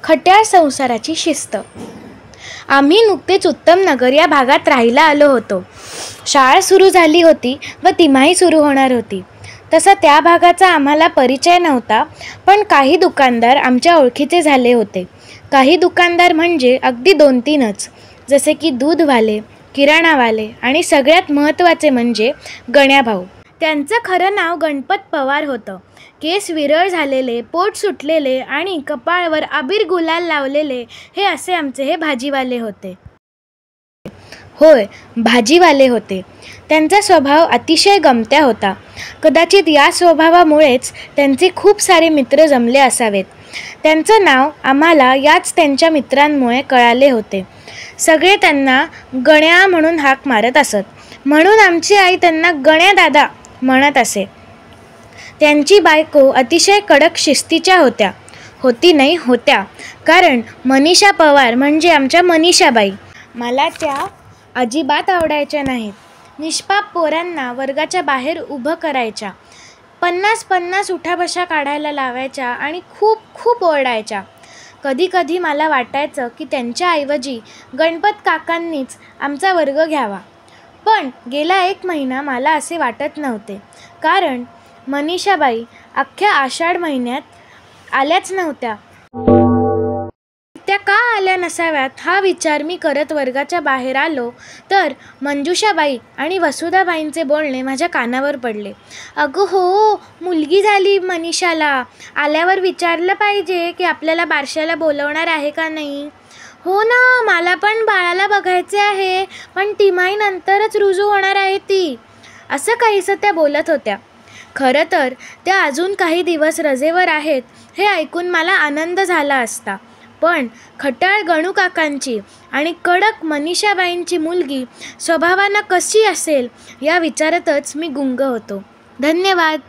खट्याळ संसाराची शिस्त. आम्ही नुकतेच उत्तम नगर या भागात राहायला आलो होतो. शाळा सुरू झाली होती व तिमाही सुरू होणार होती. तसा त्या भागाचा आम्हाला परिचय नव्हता, पण काही दुकानदार आमच्या ओळखीचे झाले होते. काही दुकानदार म्हणजे अगदी 2-3च, जसे की दूधवाले, किराणावाले आणि सगळ्यात महत्त्वाचे म्हणजे गण्याभाऊ. त्यांचं खरं नाव गणपत पवार होतं. केस विरळ झालेले, पोट सुटलेले आणि कपाळावर अबीर गुलाल लावलेले हे असे आमचे हे भाजीवाले होते. होय, भाजीवाले होते. त्यांचा स्वभाव अतिशय गमत्या होता. कदाचित या स्वभावामुळेच त्यांचे खूप सारे मित्र जमले असावेत. त्यांचं नाव आम्हाला याच त्यांच्या मित्रांमुळे कळाले होते. सगळे त्यांना गण्या म्हणून हाक मारत असत, म्हणून आमची आई त्यांना गण्या दादा म्हणत असे. त्यांची बायको अतिशय कडक शिस्तीच्या होत्या, कारण मनीषा पवार म्हणजे आमच्या मनीषाबाई. मला त्या अजिबात आवडायच्या नाहीत. निष्पाप पोरांना वर्गाच्या बाहेर उभं करायच्या, 50-50 उठाबशा काढायला लावायच्या आणि खूप खूप ओरडायच्या. कधी मला वाटायचं की त्यांच्याऐवजी गणपत काकांनीच आमचा वर्ग घ्यावा. पण गेला 1 महिना मला असे वाटत नव्हते, कारण मनीषाबाई अख्ख्या आषाढ महिन्यात आल्याच नव्हत्या. त्या का आल्या नसाव्यात हा विचार मी करत वर्गाच्या बाहेर आलो, तर मंजुषाबाई आणि वसुधाबाईंचे बोलणे माझ्या कानावर पडले. अगं हो, मुलगी झाली मनीषाला. आल्यावर विचारलं पाहिजे की आपल्याला बारशाला बोलवणार आहे का नाही. हो ना, मला पण बाळाला बघायचे आहे, पण तिमाहीनंतरच रुजू होणार आहे ती, असं काहीसं त्या बोलत होत्या. खरं तर त्या अजून काही दिवस रजेवर आहेत हे ऐकून मला आनंद झाला असता, पण खट्याळ गणू काकांची आणि कडक मनीषाबाईंची मुलगी स्वभावानं कशी असेल या विचारातच मी गुंग होतो. धन्यवाद.